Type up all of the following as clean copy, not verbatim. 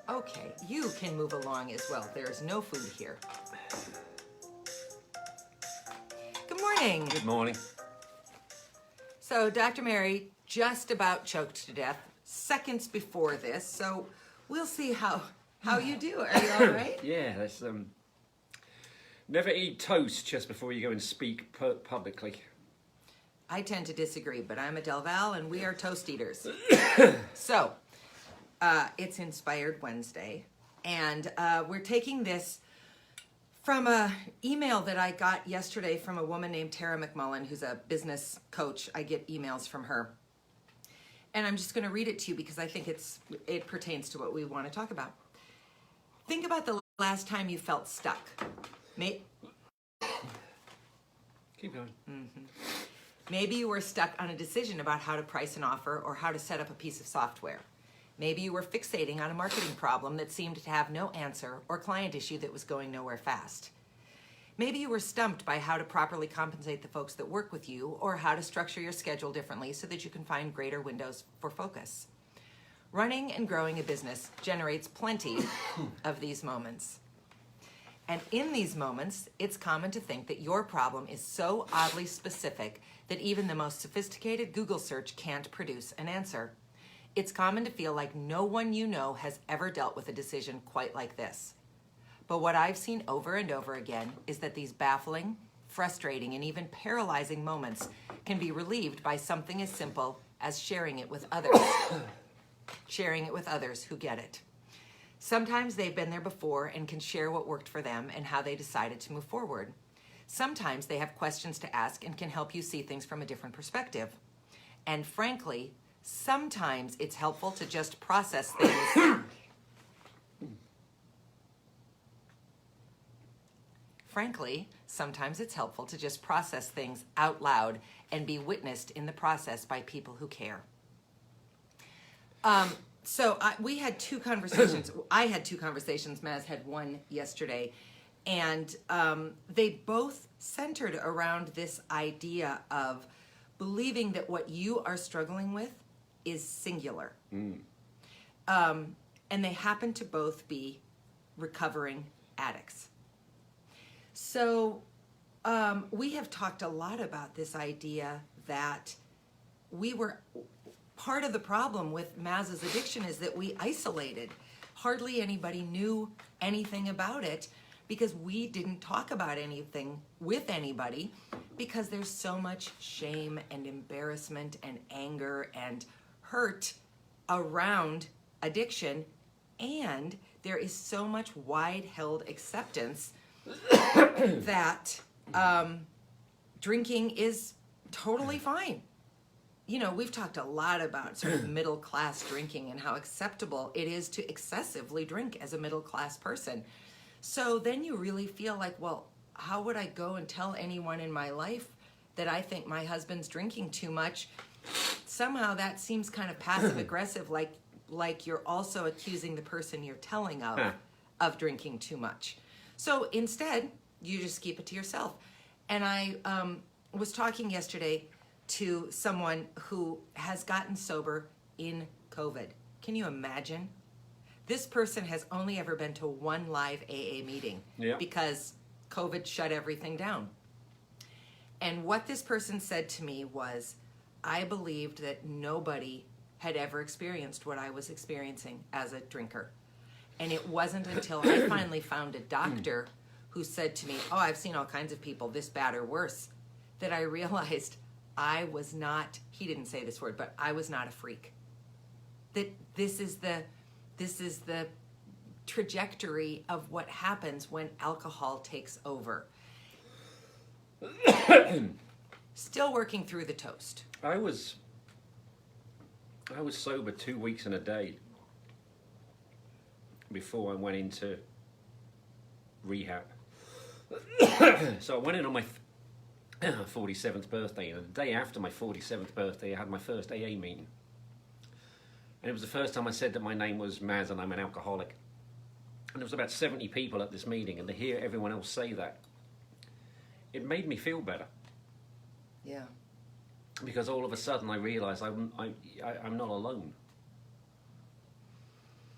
Okay, you can move along as well. There's no food here. Good morning. Good morning. So Dr. Mary just about choked to death seconds before this, so we'll see how you do. Are you all right? Yeah, that's never eat toast just before you go and speak publicly. I tend to disagree, but I'm a Del Val and we are toast eaters. So, it's Inspired Wednesday, and we're taking this from a email that I got yesterday from a woman named Tara McMullen, who's a business coach. I get emails from her. And I'm just going to read it to you because I think it pertains to what we want to talk about. Think about the last time you felt stuck. Keep going. Maybe you were stuck on a decision about how to price an offer or how to set up a piece of software. Maybe you were fixating on a marketing problem that seemed to have no answer or client issue that was going nowhere fast. Maybe you were stumped by how to properly compensate the folks that work with you or how to structure your schedule differently so that you can find greater windows for focus. Running and growing a business generates plenty of these moments. And in these moments, it's common to think that your problem is so oddly specific that even the most sophisticated Google search can't produce an answer. It's common to feel like no one you know has ever dealt with a decision quite like this. But what I've seen over and over again is that these baffling, frustrating, and even paralyzing moments can be relieved by something as simple as sharing it with others. Sharing it with others who get it. Sometimes they've been there before and can share what worked for them and how they decided to move forward. Sometimes they have questions to ask and can help you see things from a different perspective. And frankly, sometimes it's helpful to just process things. Frankly, sometimes it's helpful to just process things out loud and be witnessed in the process by people who care. We had two conversations. I had two conversations. Maz had one yesterday. And they both centered around this idea of believing that what you are struggling with is singular. And they happen to both be recovering addicts. So we have talked a lot about this idea that part of the problem with Maz's addiction is that we isolated. Hardly anybody knew anything about it because we didn't talk about anything with anybody because there's so much shame and embarrassment and anger and hurt around addiction, and there is so much wide-held acceptance that drinking is totally fine. You know, we've talked a lot about sort of middle-class drinking and how acceptable it is to excessively drink as a middle-class person. So then you really feel like, well, how would I go and tell anyone in my life that I think my husband's drinking too much? Somehow that seems kind of passive-aggressive, like you're also accusing the person you're telling of drinking too much. So instead, you just keep it to yourself. And I was talking yesterday to someone who has gotten sober in COVID. Can you imagine? This person has only ever been to one live AA meeting because COVID shut everything down. And what this person said to me was, I believed that nobody had ever experienced what I was experiencing as a drinker. And it wasn't until I finally found a doctor who said to me, oh, I've seen all kinds of people this bad or worse, that I realized I was not, he didn't say this word, but I was not a freak. That this is the trajectory of what happens when alcohol takes over. Still working through the toast. I was sober 2 weeks and a day before I went into rehab. So I went in on my 47th birthday, and the day after my 47th birthday I had my first AA meeting. And it was the first time I said that my name was Maz and I'm an alcoholic. And there was about 70 people at this meeting, and to hear everyone else say that, it made me feel better. Yeah. Because all of a sudden I realized I'm not alone.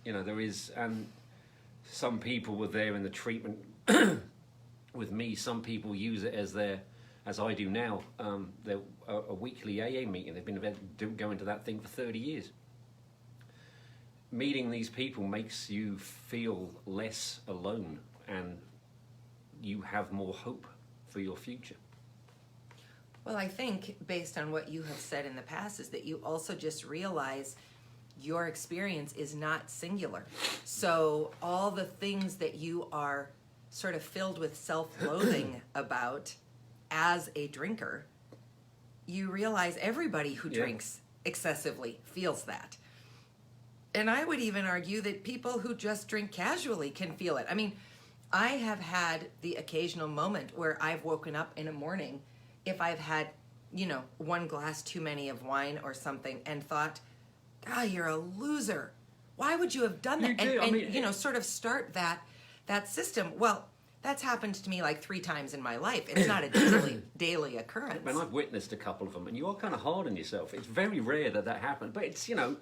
You know, there is, and some people were there in the treatment with me. Some people use it as their, as I do now, a weekly AA meeting. They've been going to that thing for 30 years. Meeting these people makes you feel less alone, and you have more hope for your future. Well, I think based on what you have said in the past is that you also just realize your experience is not singular. So all the things that you are sort of filled with self-loathing about as a drinker, you realize everybody who drinks excessively feels that. And I would even argue that people who just drink casually can feel it. I mean, I have had the occasional moment where I've woken up in a morning, if I've had, you know, one glass too many of wine or something, and thought, God, you're a loser. Why would you have done that? And you know, sort of start that system. Well, that's happened to me like 3 times in my life. It's not a daily occurrence. And I've witnessed a couple of them, and you are kind of hard on yourself. It's very rare that happens, but it's, you know,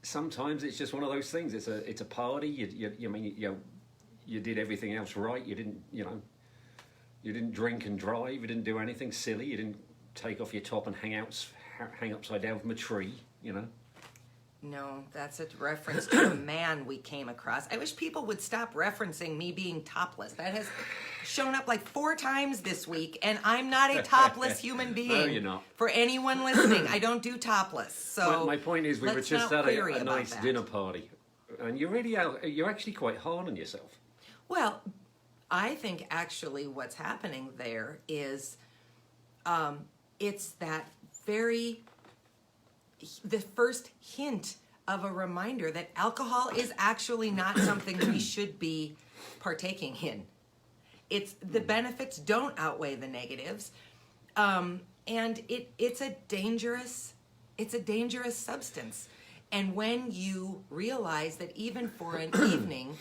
sometimes it's just one of those things. It's a party. You did everything else right. You didn't drink and drive. You didn't do anything silly. You didn't take off your top and hang upside down from a tree. You know. No, that's a reference to a man we came across. I wish people would stop referencing me being topless. That has shown up like 4 times this week, and I'm not a topless human being. No, you're not. For anyone listening, I don't do topless. So my point is, we were just at a nice dinner party, and you're actually quite hard on yourself. Well, I think actually what's happening there is, it's that the first hint of a reminder that alcohol is actually not something we should be partaking in. It's the benefits don't outweigh the negatives, and it's a dangerous substance. And when you realize that even for an evening,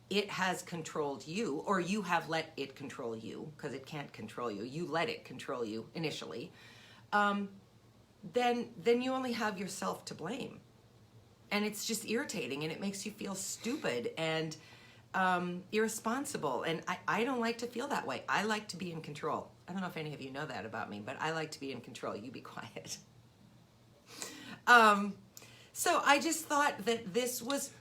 it has controlled you, or you have let it control you, because it can't control you. You let it control you initially. Then you only have yourself to blame. And it's just irritating, and it makes you feel stupid and irresponsible. And I don't like to feel that way. I like to be in control. I don't know if any of you know that about me, but I like to be in control. You be quiet. So I just thought that this was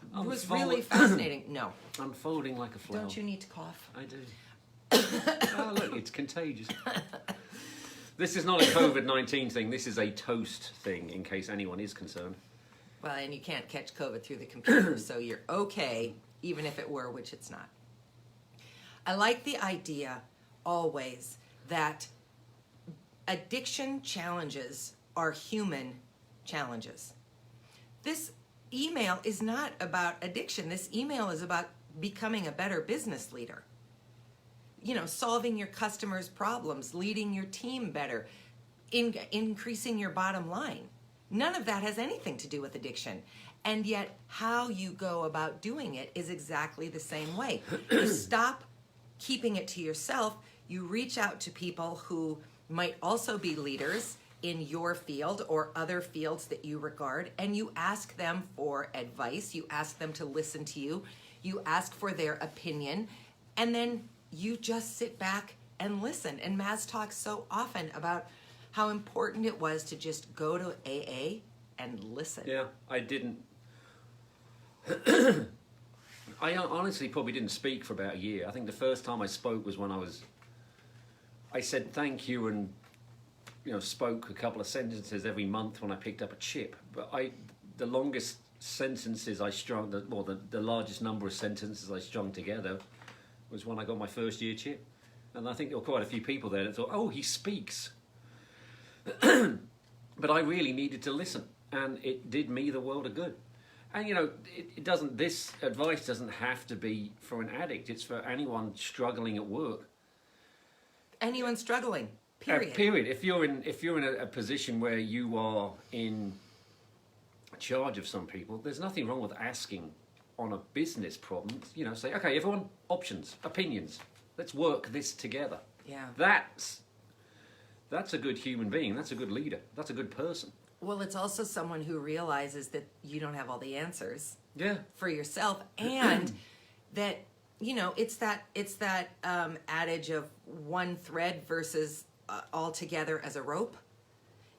really fascinating. No. Unfolding like a flower. Don't you need to cough? I do. Oh, look, it's contagious. This is not a COVID-19 thing. This is a toast thing, in case anyone is concerned. Well, and you can't catch COVID through the computer, so you're okay, even if it were, which it's not. I like the idea, always, that addiction challenges are human challenges. This email is not about addiction. This email is about becoming a better business leader. You know, solving your customers' problems, leading your team better, increasing your bottom line. None of that has anything to do with addiction. And yet, how you go about doing it is exactly the same way. You stop keeping it to yourself. You reach out to people who might also be leaders in your field or other fields that you regard, and you ask them for advice. You ask them to listen to you. You ask for their opinion, and then you just sit back and listen. And Maz talks so often about how important it was to just go to AA and listen. Yeah, I didn't. I honestly probably didn't speak for about a year. I think the first time I spoke was when I said thank you and, you know, spoke a couple of sentences every month when I picked up a chip. But the longest sentences I strung, the largest number of sentences I strung together was when I got my first year chip. And I think there were quite a few people there that thought, oh, he speaks. But I really needed to listen, and it did me the world of good. And, you know, this advice doesn't have to be for an addict. It's for anyone struggling at work. Anyone struggling, period. Period. If you're in a position where you are in charge of some people, there's nothing wrong with asking on a business problem. You know, say, okay, everyone, options, opinions. Let's work this together. Yeah. That's a good human being. That's a good leader. That's a good person. Well, it's also someone who realizes that you don't have all the answers Yeah. for yourself, and that, you know, it's that adage of one thread versus all together as a rope.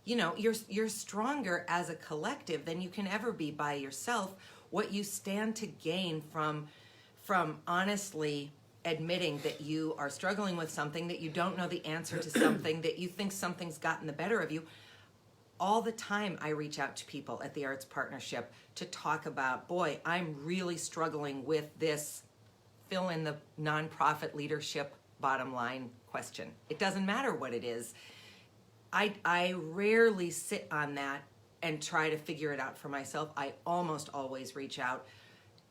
You know, you're stronger as a collective than you can ever be by yourself. What you stand to gain from honestly admitting that you are struggling with something, that you don't know the answer to something, that you think something's gotten the better of you. All the time I reach out to people at the Arts Partnership to talk about, boy, I'm really struggling with this, fill in the nonprofit leadership bottom line question. It doesn't matter what it is. I rarely sit on that and try to figure it out for myself. I almost always reach out.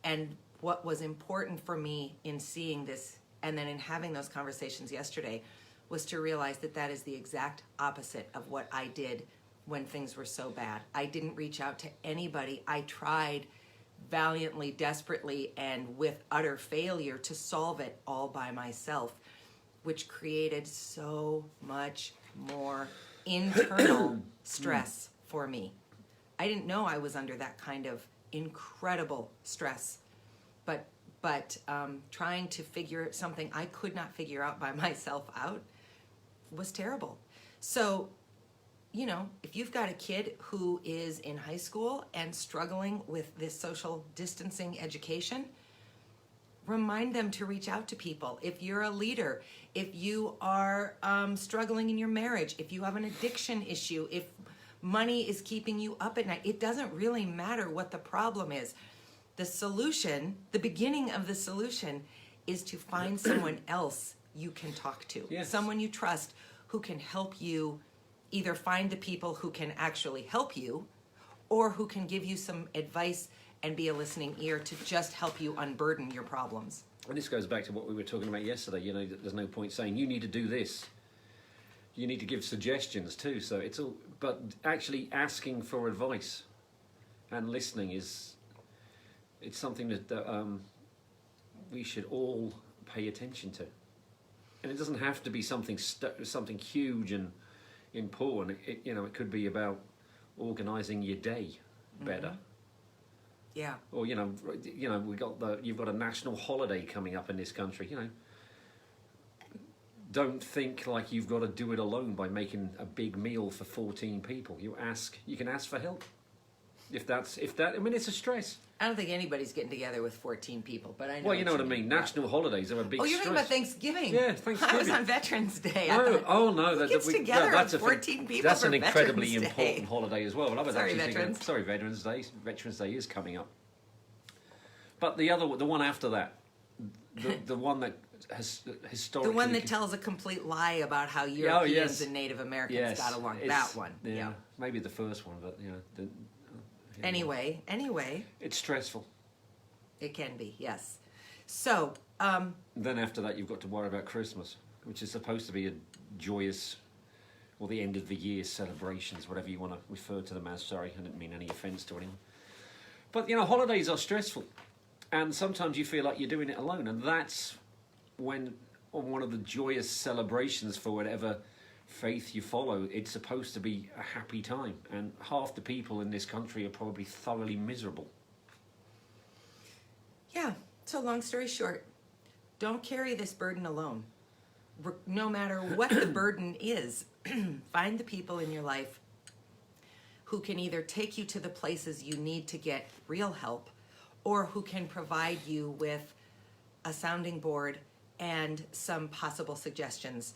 And what was important for me in seeing this and then in having those conversations yesterday was to realize that that is the exact opposite of what I did when things were so bad. I didn't reach out to anybody. I tried valiantly, desperately, and with utter failure to solve it all by myself, which created so much more internal stress for me. I didn't know I was under that kind of incredible stress, but trying to figure something I could not figure out by myself out was terrible. So, you know, if you've got a kid who is in high school and struggling with this social distancing education, remind them to reach out to people. If you're a leader, if you are struggling in your marriage, if you have an addiction issue, if money is keeping you up at night, it doesn't really matter what the problem is. The solution, the beginning of the solution, is to find someone else you can talk to. Yes. Someone you trust who can help you either find the people who can actually help you or who can give you some advice and be a listening ear to just help you unburden your problems. And this goes back to what we were talking about yesterday. You know, there's no point saying you need to do this. You need to give suggestions too. So it's all, but actually asking for advice and listening it's something that we should all pay attention to. And it doesn't have to be something huge and important. It could be about organising your day better. Mm-hmm. Yeah. Or you've got a national holiday coming up in this country. You know, don't think like you've got to do it alone by making a big meal for 14 people. You can ask for help. If that, I mean, it's a stress. I don't think anybody's getting together with 14 people, but I know. Well, you know what I mean. National holidays are a big stress. Oh, you're talking about Thanksgiving? Yeah, Thanksgiving. I was on Veterans Day. No, who gets together that's with 14 people That's for an incredibly Veterans important Day? holiday as well. But I was Sorry, actually Veterans. thinking, sorry, Veterans Day. Veterans Day is coming up. But the one after that, the one that has historically... The one that tells a complete lie about how Europeans and Native Americans got along. That one. Yeah. Maybe the first one, but Anyway. It's stressful. It can be, yes. So... Then after that, you've got to worry about Christmas, which is supposed to be a joyous, or the end of the year celebrations, whatever you want to refer to them as. Sorry, I didn't mean any offence to anyone. But, holidays are stressful. And sometimes you feel like you're doing it alone. And that's when, on one of the joyous celebrations for whatever faith you follow, it's supposed to be a happy time. And half the people in this country are probably thoroughly miserable. Yeah. So long story short, don't carry this burden alone. No matter what the burden is, find the people in your life who can either take you to the places you need to get real help, or who can provide you with a sounding board and some possible suggestions.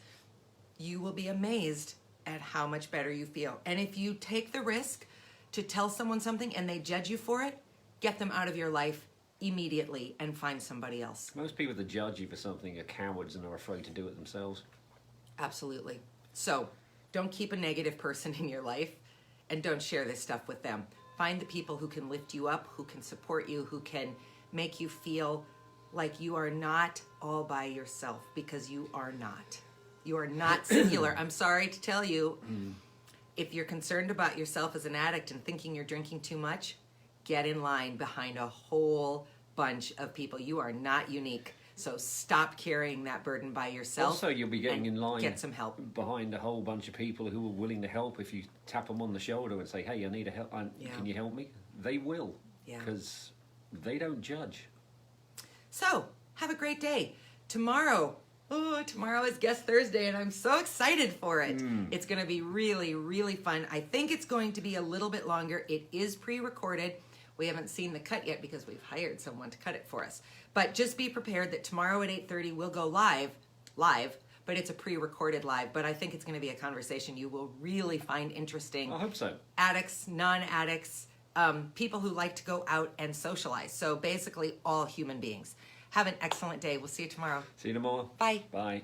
You will be amazed at how much better you feel. And if you take the risk to tell someone something and they judge you for it, get them out of your life immediately and find somebody else. Most people that judge you for something are cowards and are afraid to do it themselves. Absolutely. So don't keep a negative person in your life and don't share this stuff with them. Find the people who can lift you up, who can support you, who can make you feel like you are not all by yourself, because you are not. You are not singular. I'm sorry to tell you, if you're concerned about yourself as an addict and thinking you're drinking too much, get in line behind a whole bunch of people. You are not unique. So stop carrying that burden by yourself. Also, you'll be getting and in line, get some help behind a whole bunch of people who are willing to help. If you tap them on the shoulder and say, "Hey, I need a help. Yeah. Can you help me?" They will, Yeah. because they don't judge. So, have a great day. Tomorrow is Guest Thursday, and I'm so excited for it. It's going to be really, really fun. I think it's going to be a little bit longer. It is pre-recorded. We haven't seen the cut yet because we've hired someone to cut it for us. But just be prepared that tomorrow at 8:30 we'll go live, but it's a pre-recorded live. But I think it's going to be a conversation you will really find interesting. I hope so. Addicts, non-addicts, people who like to go out and socialize. So basically all human beings. Have an excellent day. We'll see you tomorrow. See you tomorrow. Bye. Bye.